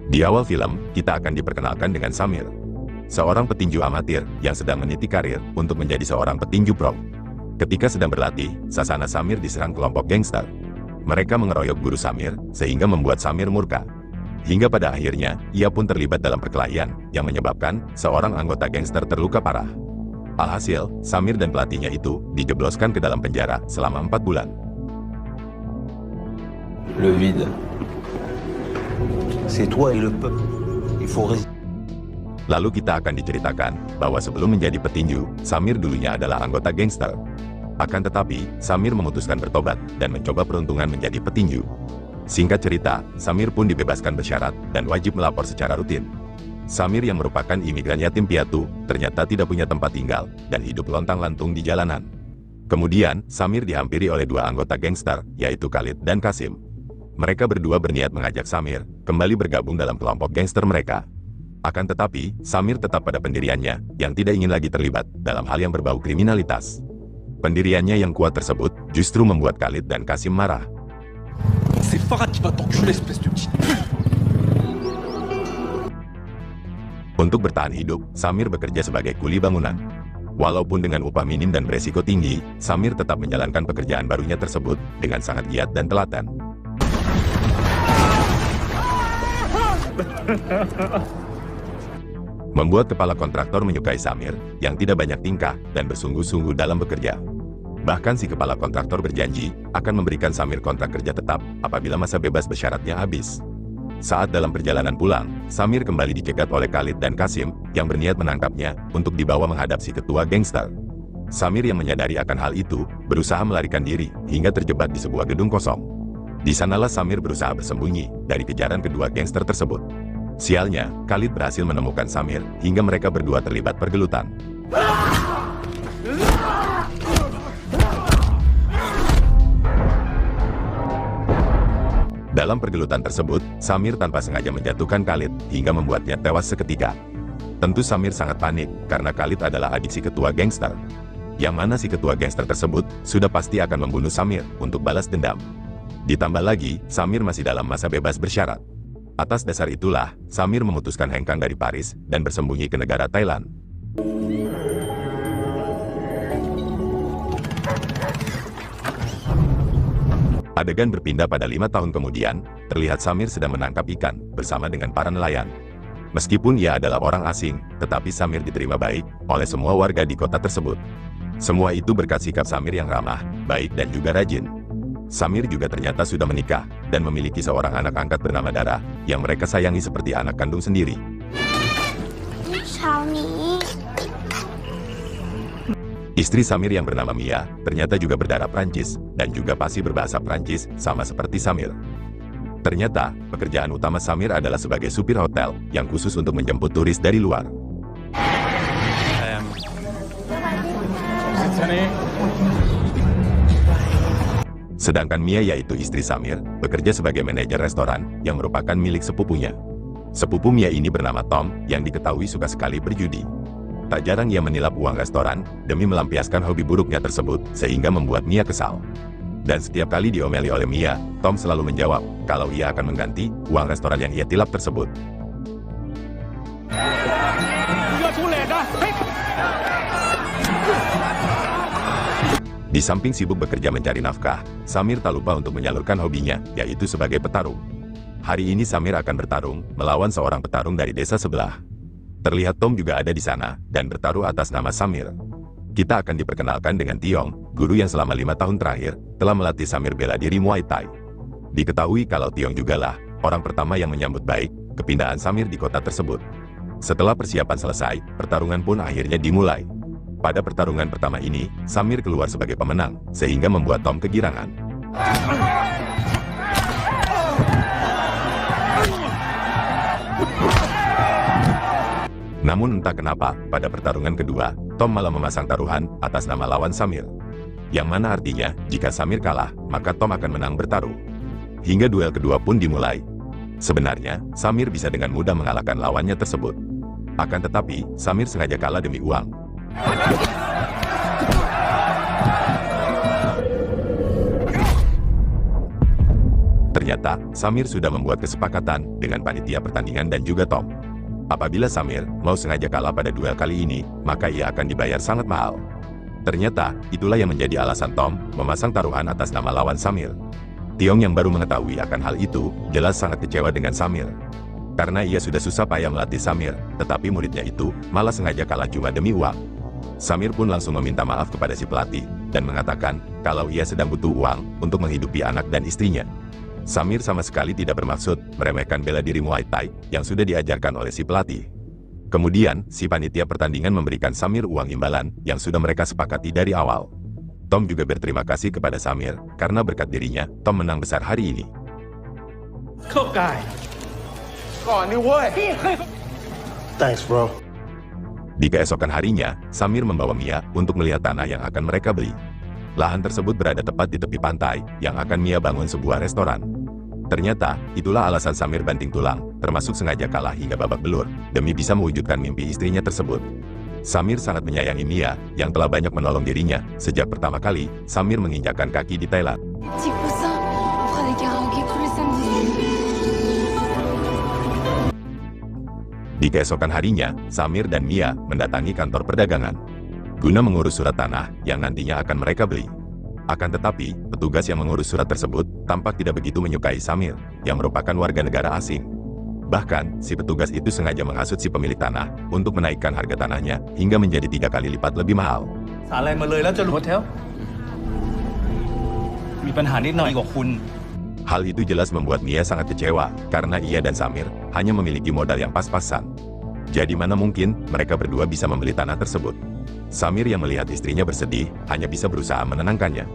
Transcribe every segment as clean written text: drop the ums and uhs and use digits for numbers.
Di awal film, kita akan diperkenalkan dengan Samir, seorang petinju amatir yang sedang meniti karir untuk menjadi seorang petinju pro. Ketika sedang berlatih, Sasana Samir diserang kelompok gangster. Mereka mengeroyok guru Samir, sehingga membuat Samir murka. Hingga pada akhirnya, ia pun terlibat dalam perkelahian, yang menyebabkan seorang anggota gangster terluka parah. Alhasil, Samir dan pelatihnya itu dijebloskan ke dalam penjara selama 4 bulan. Le vide. C'est toi et le peuple. Il faut résister. Lalu kita akan diceritakan bahwa sebelum menjadi petinju, Samir dulunya adalah anggota gangster. Akan tetapi, Samir memutuskan bertobat dan mencoba peruntungan menjadi petinju. Singkat cerita, Samir pun dibebaskan bersyarat dan wajib melapor secara rutin. Samir yang merupakan imigran yatim piatu, ternyata tidak punya tempat tinggal dan hidup lontang-lantung di jalanan. Kemudian, Samir dihampiri oleh 2 anggota gangster, yaitu Khalid dan Kasim. Mereka berdua berniat mengajak Samir kembali bergabung dalam kelompok gangster mereka. Akan tetapi, Samir tetap pada pendiriannya yang tidak ingin lagi terlibat dalam hal yang berbau kriminalitas. Pendiriannya yang kuat tersebut justru membuat Khalid dan Kasim marah. C'est Farad qui va t'enculer, espèce de petit. Untuk bertahan hidup, Samir bekerja sebagai kuli bangunan. Walaupun dengan upah minim dan beresiko tinggi, Samir tetap menjalankan pekerjaan barunya tersebut dengan sangat giat dan telaten. Membuat kepala kontraktor menyukai Samir yang tidak banyak tingkah dan bersungguh-sungguh dalam bekerja. Bahkan si kepala kontraktor berjanji akan memberikan Samir kontrak kerja tetap apabila masa bebas bersyaratnya habis. Saat dalam perjalanan pulang, Samir kembali dicegat oleh Khalid dan Kasim yang berniat menangkapnya untuk dibawa menghadap si ketua gangster. Samir yang menyadari akan hal itu, berusaha melarikan diri hingga terjebak di sebuah gedung kosong. Di sanalah Samir berusaha bersembunyi dari kejaran kedua gangster tersebut. Sialnya, Khalid berhasil menemukan Samir hingga mereka berdua terlibat pergelutan. Dalam pergelutan tersebut, Samir tanpa sengaja menjatuhkan Khalid hingga membuatnya tewas seketika. Tentu Samir sangat panik karena Khalid adalah adik si ketua gangster. Yang mana si ketua gangster tersebut sudah pasti akan membunuh Samir untuk balas dendam. Ditambah lagi, Samir masih dalam masa bebas bersyarat. Atas dasar itulah, Samir memutuskan hengkang dari Paris dan bersembunyi ke negara Thailand. Adegan berpindah pada 5 tahun kemudian, terlihat Samir sedang menangkap ikan bersama dengan para nelayan. Meskipun ia adalah orang asing, tetapi Samir diterima baik oleh semua warga di kota tersebut. Semua itu berkat sikap Samir yang ramah, baik dan juga rajin. Samir juga ternyata sudah menikah dan memiliki seorang anak angkat bernama Dara yang mereka sayangi seperti anak kandung sendiri. Istri Samir yang bernama Mia ternyata juga berdarah Prancis dan juga pasti berbahasa Prancis sama seperti Samir. Ternyata, pekerjaan utama Samir adalah sebagai supir hotel yang khusus untuk menjemput turis dari luar. Sedangkan Mia yaitu istri Samir, bekerja sebagai manajer restoran yang merupakan milik sepupunya. Sepupu Mia ini bernama Tom yang diketahui suka sekali berjudi. Tak jarang ia menilap uang restoran demi melampiaskan hobi buruknya tersebut sehingga membuat Mia kesal. Dan setiap kali diomeli oleh Mia, Tom selalu menjawab kalau ia akan mengganti uang restoran yang ia tilap tersebut. Di samping sibuk bekerja mencari nafkah, Samir tak lupa untuk menyalurkan hobinya, yaitu sebagai petarung. Hari ini Samir akan bertarung melawan seorang petarung dari desa sebelah. Terlihat Tom juga ada di sana dan bertaruh atas nama Samir. Kita akan diperkenalkan dengan Tiong, guru yang selama 5 tahun terakhir telah melatih Samir bela diri Muay Thai. Diketahui kalau Tiong jugalah orang pertama yang menyambut baik kepindahan Samir di kota tersebut. Setelah persiapan selesai, pertarungan pun akhirnya dimulai. Pada pertarungan pertama ini, Samir keluar sebagai pemenang, sehingga membuat Tom kegirangan. Namun entah kenapa, pada pertarungan kedua, Tom malah memasang taruhan atas nama lawan Samir. Yang mana artinya, jika Samir kalah, maka Tom akan menang bertaruh. Hingga duel kedua pun dimulai. Sebenarnya, Samir bisa dengan mudah mengalahkan lawannya tersebut. Akan tetapi, Samir sengaja kalah demi uang. Ternyata, Samir sudah membuat kesepakatan dengan panitia pertandingan dan juga Tom. Apabila Samir mau sengaja kalah pada duel kali ini, maka ia akan dibayar sangat mahal. Ternyata, itulah yang menjadi alasan Tom memasang taruhan atas nama lawan Samir. Tiong yang baru mengetahui akan hal itu, jelas sangat kecewa dengan Samir. Karena ia sudah susah payah melatih Samir, tetapi muridnya itu malah sengaja kalah cuma demi uang. Samir pun langsung meminta maaf kepada si pelatih, dan mengatakan kalau ia sedang butuh uang untuk menghidupi anak dan istrinya. Samir sama sekali tidak bermaksud meremehkan bela diri Muay Thai yang sudah diajarkan oleh si pelatih. Kemudian, si panitia pertandingan memberikan Samir uang imbalan yang sudah mereka sepakati dari awal. Tom juga berterima kasih kepada Samir, karena berkat dirinya, Tom menang besar hari ini. Thanks, bro. Di keesokan harinya, Samir membawa Mia untuk melihat tanah yang akan mereka beli. Lahan tersebut berada tepat di tepi pantai, yang akan Mia bangun sebuah restoran. Ternyata, itulah alasan Samir banting tulang, termasuk sengaja kalah hingga babak belur, demi bisa mewujudkan mimpi istrinya tersebut. Samir sangat menyayangi Mia, yang telah banyak menolong dirinya. Sejak pertama kali, Samir menginjakkan kaki di Thailand. Di keesokan harinya, Samir dan Mia mendatangi kantor perdagangan guna mengurus surat tanah yang nantinya akan mereka beli. Akan tetapi, petugas yang mengurus surat tersebut tampak tidak begitu menyukai Samir, yang merupakan warga negara asing. Bahkan, si petugas itu sengaja menghasut si pemilik tanah untuk menaikkan harga tanahnya hingga menjadi 3 kali lipat lebih mahal. Hal itu jelas membuat Mia sangat kecewa, karena ia dan Samir hanya memiliki modal yang pas-pasan. Jadi mana mungkin mereka berdua bisa membeli tanah tersebut. Samir yang melihat istrinya bersedih, hanya bisa berusaha menenangkannya.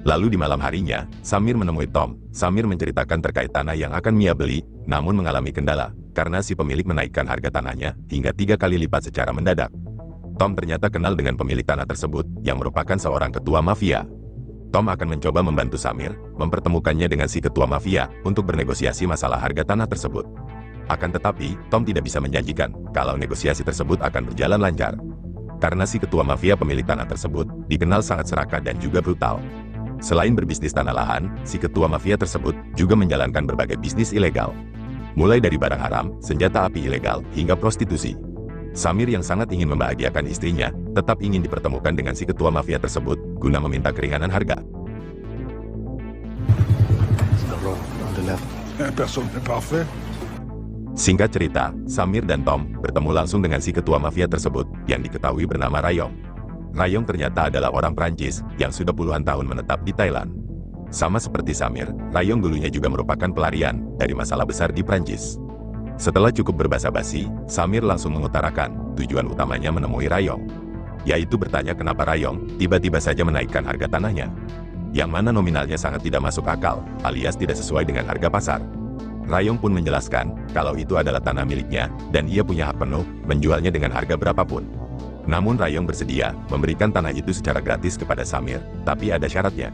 Lalu di malam harinya, Samir menemui Tom. Samir menceritakan terkait tanah yang akan Mia beli, namun mengalami kendala, karena si pemilik menaikkan harga tanahnya hingga 3 kali lipat secara mendadak. Tom ternyata kenal dengan pemilik tanah tersebut, yang merupakan seorang ketua mafia. Tom akan mencoba membantu Samir, mempertemukannya dengan si ketua mafia, untuk bernegosiasi masalah harga tanah tersebut. Akan tetapi, Tom tidak bisa menjanjikan, kalau negosiasi tersebut akan berjalan lancar. Karena si ketua mafia pemilik tanah tersebut, dikenal sangat serakah dan juga brutal. Selain berbisnis tanah lahan, si ketua mafia tersebut juga menjalankan berbagai bisnis ilegal. Mulai dari barang haram, senjata api ilegal, hingga prostitusi. Samir yang sangat ingin membahagiakan istrinya, tetap ingin dipertemukan dengan si ketua mafia tersebut, guna meminta keringanan harga. Singkat cerita, Samir dan Tom bertemu langsung dengan si ketua mafia tersebut, yang diketahui bernama Rayong. Rayong ternyata adalah orang Prancis, yang sudah puluhan tahun menetap di Thailand. Sama seperti Samir, Rayong dulunya juga merupakan pelarian dari masalah besar di Prancis. Setelah cukup berbasa-basi, Samir langsung mengutarakan tujuan utamanya menemui Rayong, yaitu bertanya kenapa Rayong tiba-tiba saja menaikkan harga tanahnya, yang mana nominalnya sangat tidak masuk akal, alias tidak sesuai dengan harga pasar. Rayong pun menjelaskan kalau itu adalah tanah miliknya, dan ia punya hak penuh menjualnya dengan harga berapapun. Namun Rayong bersedia memberikan tanah itu secara gratis kepada Samir, tapi ada syaratnya.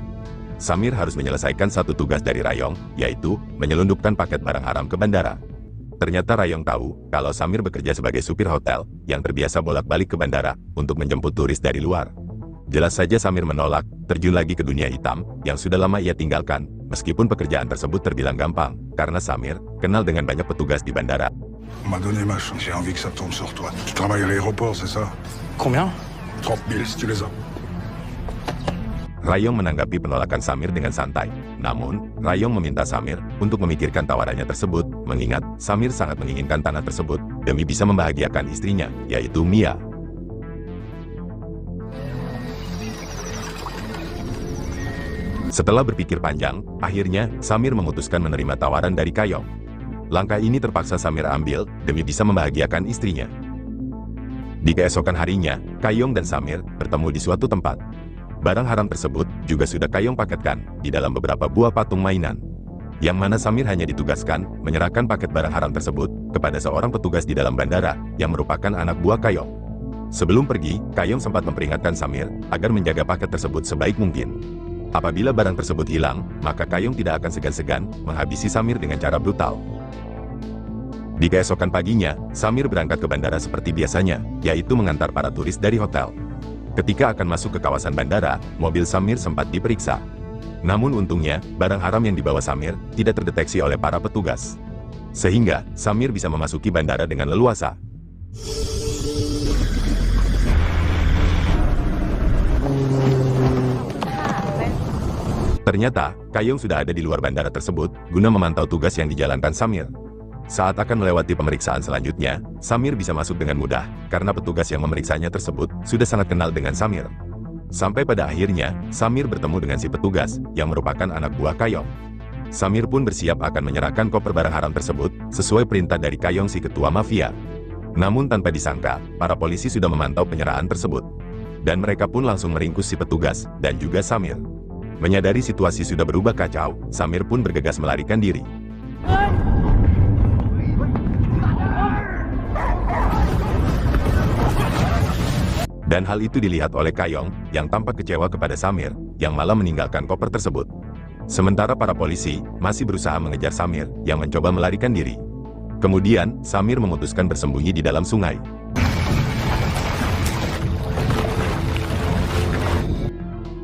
Samir harus menyelesaikan satu tugas dari Rayong, yaitu menyelundupkan paket barang haram ke bandara. Ternyata Rayong tahu kalau Samir bekerja sebagai supir hotel yang terbiasa bolak-balik ke bandara untuk menjemput turis dari luar. Jelas saja Samir menolak terjun lagi ke dunia hitam yang sudah lama ia tinggalkan, meskipun pekerjaan tersebut terbilang gampang, karena Samir kenal dengan banyak petugas di bandara. Rayong menanggapi penolakan Samir dengan santai. Namun, Rayong meminta Samir untuk memikirkan tawarannya tersebut, mengingat Samir sangat menginginkan tanah tersebut demi bisa membahagiakan istrinya, yaitu Mia. Setelah berpikir panjang, akhirnya Samir memutuskan menerima tawaran dari Kayong. Langkah ini terpaksa Samir ambil demi bisa membahagiakan istrinya. Di keesokan harinya, Kayong dan Samir bertemu di suatu tempat. Barang haram tersebut juga sudah Kayong paketkan di dalam beberapa buah patung mainan, yang mana Samir hanya ditugaskan menyerahkan paket barang haram tersebut kepada seorang petugas di dalam bandara yang merupakan anak buah Kayong. Sebelum pergi, Kayong sempat memperingatkan Samir agar menjaga paket tersebut sebaik mungkin. Apabila barang tersebut hilang, maka Kayong tidak akan segan-segan menghabisi Samir dengan cara brutal. Di keesokan paginya, Samir berangkat ke bandara seperti biasanya, yaitu mengantar para turis dari hotel. Ketika akan masuk ke kawasan bandara, mobil Samir sempat diperiksa. Namun untungnya, barang haram yang dibawa Samir tidak terdeteksi oleh para petugas. Sehingga, Samir bisa memasuki bandara dengan leluasa. Ternyata, Kayong sudah ada di luar bandara tersebut, guna memantau tugas yang dijalankan Samir. Saat akan melewati pemeriksaan selanjutnya, Samir bisa masuk dengan mudah, karena petugas yang memeriksanya tersebut sudah sangat kenal dengan Samir. Sampai pada akhirnya, Samir bertemu dengan si petugas, yang merupakan anak buah Kayong. Samir pun bersiap akan menyerahkan koper barang haram tersebut, sesuai perintah dari Kayong si ketua mafia. Namun tanpa disangka, para polisi sudah memantau penyerahan tersebut. Dan mereka pun langsung meringkus si petugas, dan juga Samir. Menyadari situasi sudah berubah kacau, Samir pun bergegas melarikan diri. Dan hal itu dilihat oleh Kayong, yang tampak kecewa kepada Samir, yang malah meninggalkan koper tersebut. Sementara para polisi masih berusaha mengejar Samir, yang mencoba melarikan diri. Kemudian, Samir memutuskan bersembunyi di dalam sungai.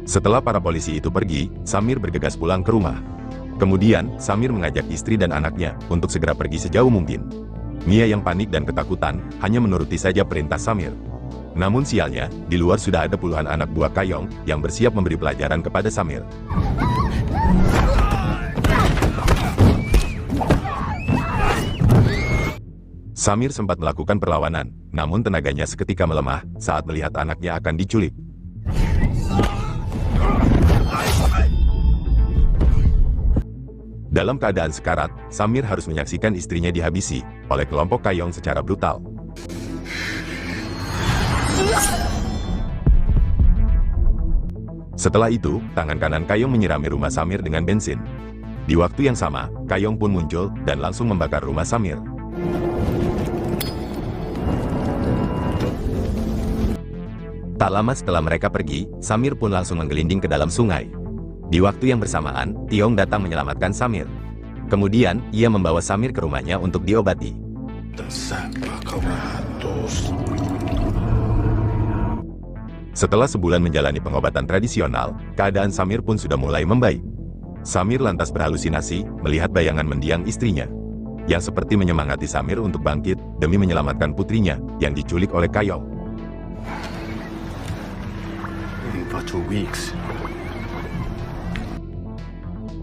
Setelah para polisi itu pergi, Samir bergegas pulang ke rumah. Kemudian, Samir mengajak istri dan anaknya untuk segera pergi sejauh mungkin. Mia yang panik dan ketakutan, hanya menuruti saja perintah Samir. Namun sialnya, di luar sudah ada puluhan anak buah Kayong yang bersiap memberi pelajaran kepada Samir. Samir sempat melakukan perlawanan, namun tenaganya seketika melemah saat melihat anaknya akan diculik. Dalam keadaan sekarat, Samir harus menyaksikan istrinya dihabisi oleh kelompok Kayong secara brutal. Setelah itu, tangan kanan Kayong menyirami rumah Samir dengan bensin. Di waktu yang sama, Kayong pun muncul dan langsung membakar rumah Samir. Tak lama setelah mereka pergi, Samir pun langsung menggelinding ke dalam sungai. Di waktu yang bersamaan, Tiong datang menyelamatkan Samir. Kemudian, ia membawa Samir ke rumahnya untuk diobati. Setelah sebulan menjalani pengobatan tradisional, keadaan Samir pun sudah mulai membaik. Samir lantas berhalusinasi, melihat bayangan mendiang istrinya, yang seperti menyemangati Samir untuk bangkit, demi menyelamatkan putrinya, yang diculik oleh Kayong.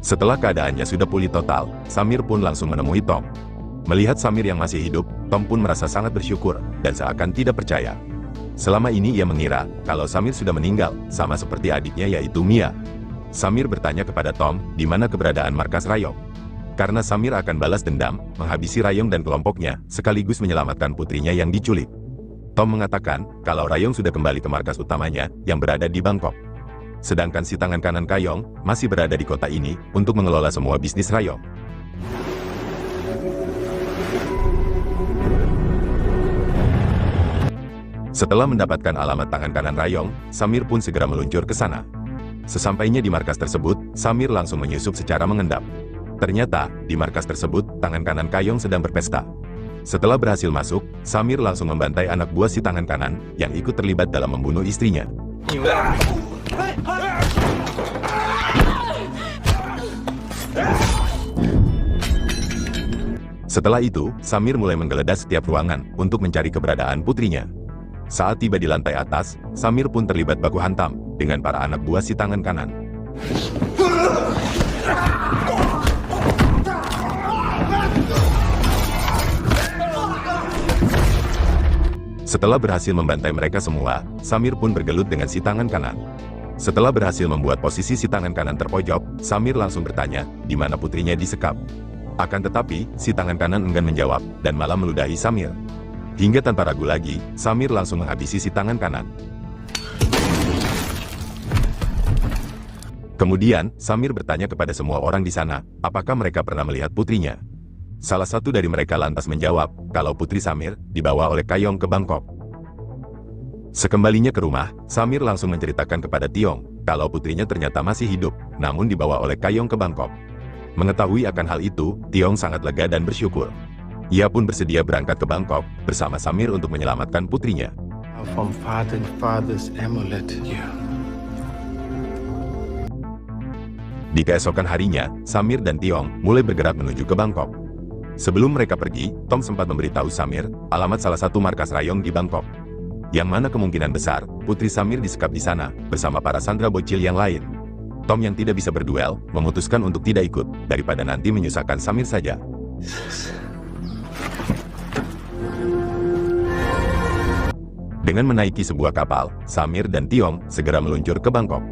Setelah keadaannya sudah pulih total, Samir pun langsung menemui Tom. Melihat Samir yang masih hidup, Tom pun merasa sangat bersyukur, dan seakan tidak percaya. Selama ini ia mengira, kalau Samir sudah meninggal, sama seperti adiknya yaitu Mia. Samir bertanya kepada Tom, di mana keberadaan markas Rayong. Karena Samir akan balas dendam, menghabisi Rayong dan kelompoknya, sekaligus menyelamatkan putrinya yang diculik. Tom mengatakan, kalau Rayong sudah kembali ke markas utamanya, yang berada di Bangkok. Sedangkan si tangan kanan Kayong, masih berada di kota ini, untuk mengelola semua bisnis Rayong. Setelah mendapatkan alamat tangan kanan Rayong, Samir pun segera meluncur ke sana. Sesampainya di markas tersebut, Samir langsung menyusup secara mengendap. Ternyata, di markas tersebut, tangan kanan Kayong sedang berpesta. Setelah berhasil masuk, Samir langsung membantai anak buah si tangan kanan, yang ikut terlibat dalam membunuh istrinya. Setelah itu, Samir mulai menggeledah setiap ruangan, untuk mencari keberadaan putrinya. Saat tiba di lantai atas, Samir pun terlibat baku hantam dengan para anak buah si tangan kanan. Setelah berhasil membantai mereka semua, Samir pun bergelut dengan si tangan kanan. Setelah berhasil membuat posisi si tangan kanan terpojok, Samir langsung bertanya, di mana putrinya disekap. Akan tetapi, si tangan kanan enggan menjawab, dan malah meludahi Samir. Hingga tanpa ragu lagi, Samir langsung menghabisi si tangan kanan. Kemudian, Samir bertanya kepada semua orang di sana, apakah mereka pernah melihat putrinya. Salah satu dari mereka lantas menjawab, kalau putri Samir dibawa oleh Kayong ke Bangkok. Sekembalinya ke rumah, Samir langsung menceritakan kepada Tiong, kalau putrinya ternyata masih hidup, namun dibawa oleh Kayong ke Bangkok. Mengetahui akan hal itu, Tiong sangat lega dan bersyukur. Ia pun bersedia berangkat ke Bangkok, bersama Samir untuk menyelamatkan putrinya. From father and father's amulet. Yeah. Di keesokan harinya, Samir dan Tiong mulai bergerak menuju ke Bangkok. Sebelum mereka pergi, Tom sempat memberitahu Samir alamat salah satu markas Rayong di Bangkok. Yang mana kemungkinan besar, Putri Samir disekap di sana, bersama para sandera bocil yang lain. Tom yang tidak bisa berduel, memutuskan untuk tidak ikut, daripada nanti menyusahkan Samir saja. Dengan menaiki sebuah kapal, Samir dan Tiong segera meluncur ke Bangkok.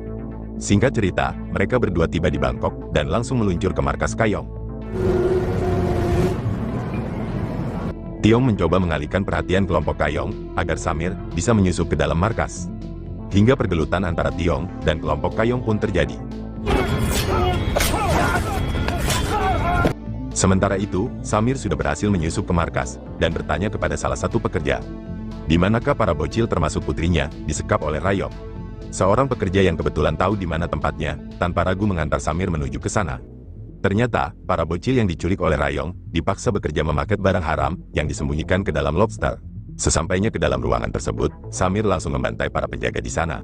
Singkat cerita, mereka berdua tiba di Bangkok dan langsung meluncur ke markas Kayong. Tiong mencoba mengalihkan perhatian kelompok Kayong agar Samir bisa menyusup ke dalam markas. Hingga pergelutan antara Tiong dan kelompok Kayong pun terjadi. Sementara itu, Samir sudah berhasil menyusup ke markas dan bertanya kepada salah satu pekerja, di manakah para bocil termasuk putrinya disekap oleh Rayong. Seorang pekerja yang kebetulan tahu di mana tempatnya, tanpa ragu mengantar Samir menuju ke sana. Ternyata, para bocil yang diculik oleh Rayong dipaksa bekerja memaket barang haram yang disembunyikan ke dalam lobster. Sesampainya ke dalam ruangan tersebut, Samir langsung membantai para penjaga di sana.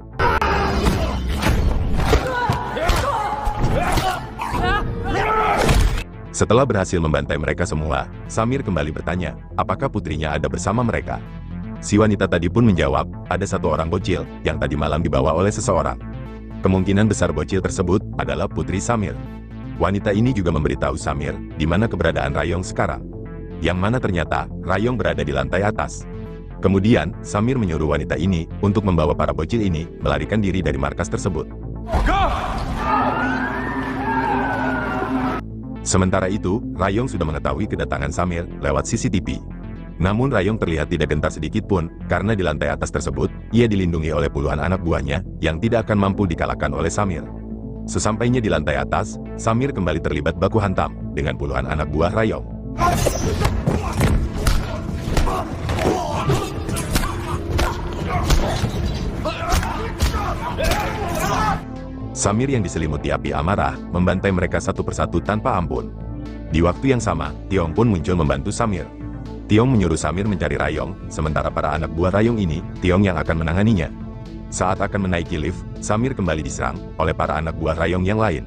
Setelah berhasil membantai mereka semua, Samir kembali bertanya, apakah putrinya ada bersama mereka. Si wanita tadi pun menjawab, ada satu orang bocil yang tadi malam dibawa oleh seseorang. Kemungkinan besar bocil tersebut adalah putri Samir. Wanita ini juga memberitahu Samir di mana keberadaan Rayong sekarang. Yang mana ternyata Rayong berada di lantai atas. Kemudian, Samir menyuruh wanita ini untuk membawa para bocil ini melarikan diri dari markas tersebut. Sementara itu, Rayong sudah mengetahui kedatangan Samir lewat CCTV. Namun Rayong terlihat tidak gentar sedikit pun, karena di lantai atas tersebut, ia dilindungi oleh puluhan anak buahnya, yang tidak akan mampu dikalahkan oleh Samir. Sesampainya di lantai atas, Samir kembali terlibat baku hantam, dengan puluhan anak buah Rayong. Samir yang diselimuti api amarah, membantai mereka satu persatu tanpa ampun. Di waktu yang sama, Tiong pun muncul membantu Samir. Tiong menyuruh Samir mencari Rayong, sementara para anak buah Rayong ini, Tiong yang akan menanganinya. Saat akan menaiki lift, Samir kembali diserang oleh para anak buah Rayong yang lain.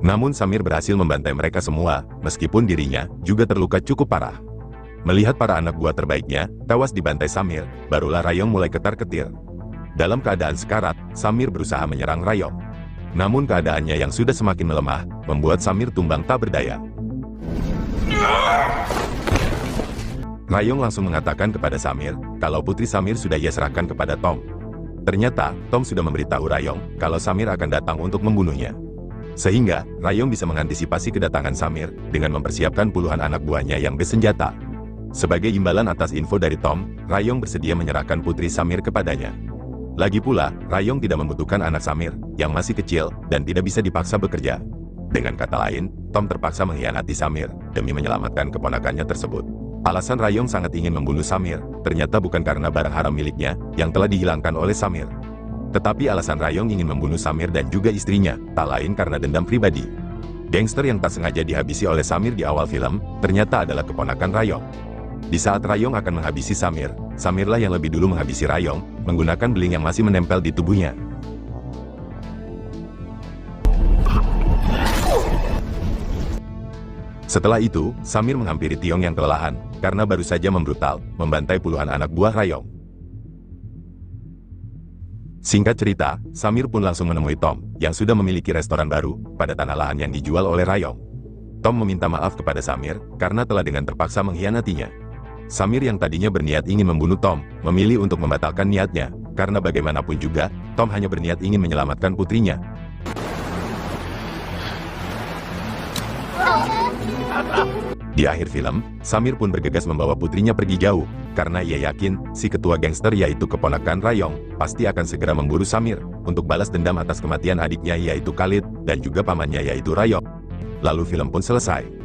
Namun Samir berhasil membantai mereka semua, meskipun dirinya juga terluka cukup parah. Melihat para anak buah terbaiknya tewas dibantai Samir, barulah Rayong mulai ketar-ketir. Dalam keadaan sekarat, Samir berusaha menyerang Rayong. Namun keadaannya yang sudah semakin melemah, membuat Samir tumbang tak berdaya. Rayong langsung mengatakan kepada Samir, kalau putri Samir sudah ia serahkan kepada Tom. Ternyata, Tom sudah memberitahu Rayong, kalau Samir akan datang untuk membunuhnya. Sehingga, Rayong bisa mengantisipasi kedatangan Samir, dengan mempersiapkan puluhan anak buahnya yang bersenjata. Sebagai imbalan atas info dari Tom, Rayong bersedia menyerahkan putri Samir kepadanya. Lagi pula, Rayong tidak membutuhkan anak Samir, yang masih kecil, dan tidak bisa dipaksa bekerja. Dengan kata lain, Tom terpaksa mengkhianati Samir, demi menyelamatkan keponakannya tersebut. Alasan Rayong sangat ingin membunuh Samir, ternyata bukan karena barang haram miliknya, yang telah dihilangkan oleh Samir. Tetapi alasan Rayong ingin membunuh Samir dan juga istrinya, tak lain karena dendam pribadi. Gangster yang tak sengaja dihabisi oleh Samir di awal film, ternyata adalah keponakan Rayong. Di saat Rayong akan menghabisi Samir, Samirlah yang lebih dulu menghabisi Rayong, menggunakan beling yang masih menempel di tubuhnya. Setelah itu, Samir menghampiri Tiong yang kelelahan, karena baru saja membrutal, membantai puluhan anak buah Rayong. Singkat cerita, Samir pun langsung menemui Tom, yang sudah memiliki restoran baru, pada tanah lahan yang dijual oleh Rayong. Tom meminta maaf kepada Samir, karena telah dengan terpaksa mengkhianatinya. Samir yang tadinya berniat ingin membunuh Tom, memilih untuk membatalkan niatnya, karena bagaimanapun juga, Tom hanya berniat ingin menyelamatkan putrinya. Di akhir film, Samir pun bergegas membawa putrinya pergi jauh, karena ia yakin, si ketua gangster yaitu keponakan Rayong, pasti akan segera memburu Samir, untuk balas dendam atas kematian adiknya yaitu Khalid, dan juga pamannya yaitu Rayong. Lalu film pun selesai.